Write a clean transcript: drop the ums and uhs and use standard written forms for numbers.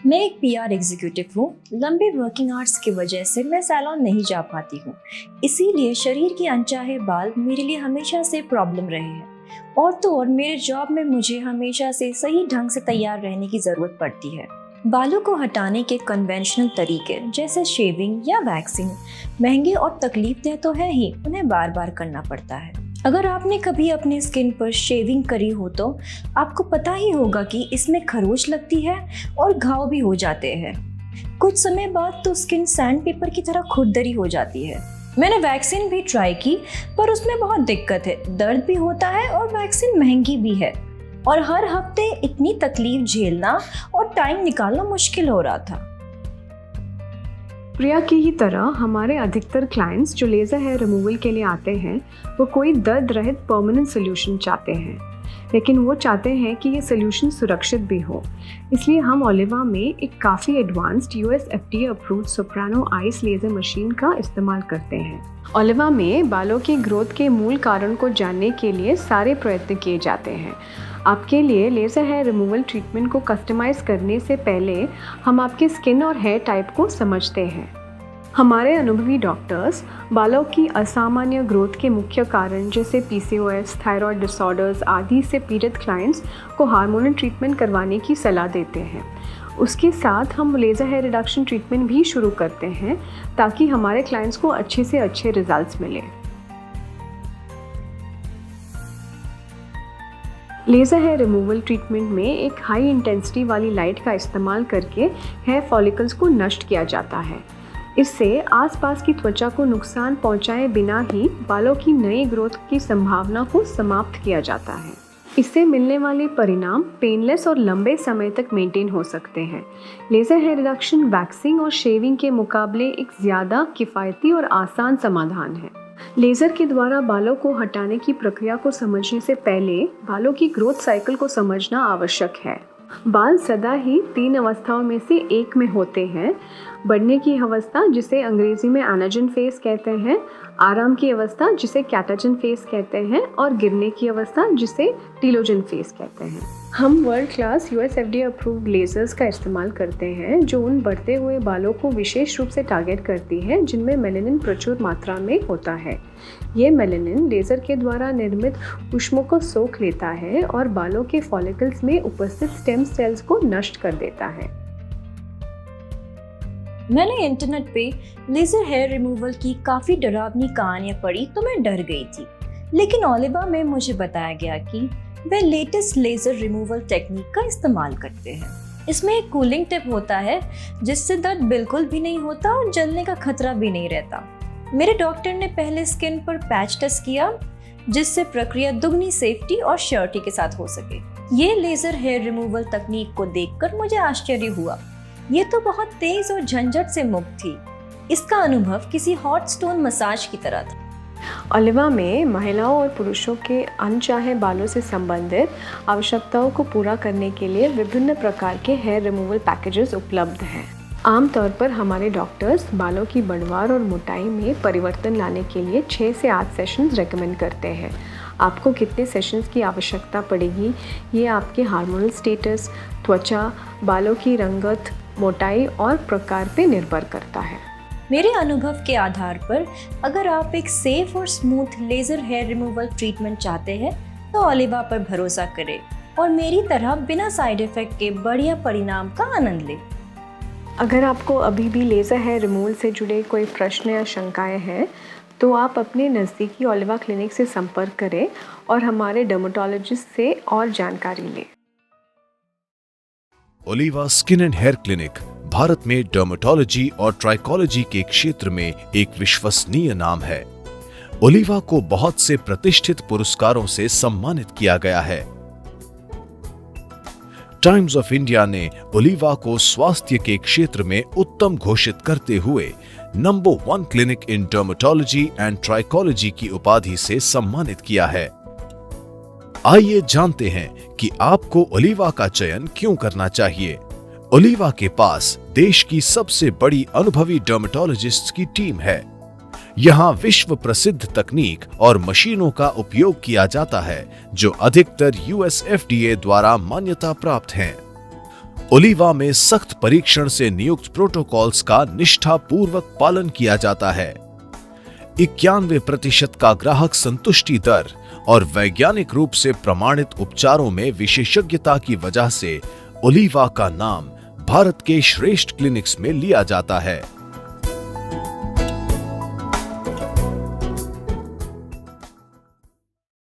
मैं एक PR executive हूँ। लंबे वर्किंग आवर्स की वजह से मैं सैलून नहीं जा पाती हूँ, इसीलिए शरीर के अनचाहे बाल मेरे लिए हमेशा से प्रॉब्लम रहे हैं। और तो और मेरे जॉब में मुझे हमेशा से सही ढंग से तैयार रहने की ज़रूरत पड़ती है। बालों को हटाने के कन्वेंशनल तरीके जैसे शेविंग या वैक्सिंग महंगे और तकलीफदेह तो है ही, उन्हें बार बार करना पड़ता है। अगर आपने कभी अपने स्किन पर शेविंग करी हो तो आपको पता ही होगा कि इसमें खरोंच लगती है और घाव भी हो जाते हैं। कुछ समय बाद तो स्किन सैंड पेपर की तरह खुरदरी हो जाती है। मैंने वैक्सीन भी ट्राई की, पर उसमें बहुत दिक्कत है, दर्द भी होता है और वैक्सीन महंगी भी है और हर हफ्ते इतनी तकलीफ झेलना और टाइम निकालना मुश्किल हो रहा था। प्रिया की ही तरह हमारे अधिकतर क्लाइंट्स जो लेज़र हेयर रिमूवल के लिए आते हैं वो कोई दर्द रहित परमानेंट सोल्यूशन चाहते हैं, लेकिन वो चाहते हैं कि ये सोल्यूशन सुरक्षित भी हो। इसलिए हम ओलिवा में एक काफ़ी advanced US FDA approved Soprano ice laser machine का इस्तेमाल करते हैं। ओलिवा में बालों की ग्रोथ के मूल कारण को जानने के लिए सारे प्रयत्न किए जाते हैं। आपके लिए लेज़र हेयर रिमूवल ट्रीटमेंट को कस्टमाइज़ करने से पहले हम आपके स्किन और हेयर टाइप को समझते हैं। हमारे अनुभवी डॉक्टर्स बालों की असामान्य ग्रोथ के मुख्य कारण जैसे PCOS, थायराइड डिसऑर्डर्स आदि से पीड़ित क्लाइंट्स को हार्मोनल ट्रीटमेंट करवाने की सलाह देते हैं। उसके साथ हम लेज़र हेयर रिडक्शन ट्रीटमेंट भी शुरू करते हैं ताकि हमारे क्लाइंट्स को अच्छे से अच्छे रिजल्ट्स मिले। लेज़र हेयर रिमूवल ट्रीटमेंट में एक हाई इंटेंसिटी वाली लाइट का इस्तेमाल करके हेयर फॉलिकल्स को नष्ट किया जाता है। इससे आसपास की त्वचा को नुकसान पहुंचाए बिना ही बालों की नई ग्रोथ की संभावना को समाप्त किया जाता है। इससे मिलने वाले परिणाम पेनलेस और लंबे समय तक मेंटेन हो सकते हैं। लेज़र हेयर रिडक्शन वैक्सिंग और शेविंग के मुकाबले एक ज़्यादा किफ़ायती और आसान समाधान है। लेज़र के द्वारा बालों को हटाने की प्रक्रिया को समझने से पहले बालों की ग्रोथ साइकिल को समझना आवश्यक है। बाल सदा ही 3 अवस्थाओं में से एक में होते हैं। बढ़ने की अवस्था जिसे अंग्रेजी में एनाजन फेज कहते हैं, आराम की अवस्था जिसे कैटाजन फेज कहते हैं और गिरने की अवस्था जिसे टीलोजन फेज कहते हैं। हम world class US FDA approved lasers का इस्तेमाल करते हैं जो उन बढ़ते हुए बालों को विशेष रूप से टारगेट करती है जिनमें मेलानिन प्रचुर मात्रा में होता है। ये मेलानिन लेज़र के द्वारा निर्मित ऊष्मा को सोख लेता है और बालों के फॉलिकल्स में उपस्थित स्टेम सेल्स को नष्ट कर देता है। मैंने इंटरनेट पे लेज़र हेयर रिमूवल की काफ़ी डरावनी कहानियाँ पढ़ी तो मैं डर गई थी, लेकिन ओलिवा में मुझे बताया गया कि वे लेटेस्ट लेज़र रिमूवल टेक्निक का इस्तेमाल करते हैं। इसमें एक कूलिंग टिप होता है जिससे दर्द बिल्कुल भी नहीं होता और जलने का खतरा भी नहीं रहता। मेरे डॉक्टर ने पहले स्किन पर पैच टेस्ट किया जिससे प्रक्रिया दुगनी सेफ्टी और श्योरिटी के साथ हो सके। ये लेज़र हेयर रिमूवल तकनीक को देखकर मुझे आश्चर्य हुआ। ये तो बहुत तेज और झंझट से मुक्त थी। इसका अनुभव किसी हॉट स्टोन मसाज की तरह था। ओलिवा में महिलाओं और पुरुषों के अनचाहे बालों से संबंधित आवश्यकताओं को पूरा करने के लिए विभिन्न प्रकार के हेयर रिमूवल पैकेजेस उपलब्ध हैं। आमतौर पर हमारे डॉक्टर्स बालों की बढ़वार और मोटाई में परिवर्तन लाने के लिए 6 से 8 सेशंस रेकमेंड करते हैं। आपको कितने सेशंस की आवश्यकता पड़ेगी ये आपके हार्मोनल स्टेटस, त्वचा, बालों की रंगत, मोटाई और प्रकार पे निर्भर करता है। मेरे अनुभव के आधार पर अगर आप एक सेफ और smooth laser hair removal treatment चाहते हैं तो ओलिवा पर भरोसा करें और मेरी तरह बिना साइड इफ़ेक्ट के बढ़िया परिणाम का आनंद लें। अगर आपको अभी भी लेज़र हेयर रिमूवल से जुड़े कोई प्रश्न या शंकाएं हैं तो आप अपने नज़दीकी ओलिवा क्लिनिक से संपर्क करें और हमारे डर्मेटोलॉजिस्ट से और जानकारी लें। Oliva skin and hair clinic Bharat में डर्मेटोलॉजी और ट्राइकोलॉजी के क्षेत्र में एक विश्वसनीय नाम है। ओलिवा को बहुत से प्रतिष्ठित पुरस्कारों से सम्मानित किया गया है। टाइम्स ऑफ इंडिया ने ओलिवा को स्वास्थ्य के क्षेत्र में उत्तम घोषित करते हुए number 1 clinic in dermatology and trichology की उपाधि से सम्मानित किया है। आइए जानते हैं कि आपको ओलिवा का चयन क्यों करना चाहिए। ओलिवा के पास देश की सबसे बड़ी अनुभवी डर्मेटोलॉजिस्ट्स की टीम है। यहाँ विश्व प्रसिद्ध तकनीक और मशीनों का उपयोग किया जाता है जो अधिकतर US FDA द्वारा मान्यता प्राप्त हैं। ओलिवा में सख्त परीक्षण से नियुक्त प्रोटोकॉल्स का निष्ठापूर्वक पालन किया जाता है। 91% का ग्राहक संतुष्टि दर और वैज्ञानिक रूप से प्रमाणित उपचारों में विशेषज्ञता की वजह से ओलिवा का नाम भारत के श्रेष्ठ क्लिनिक्स में लिया जाता है।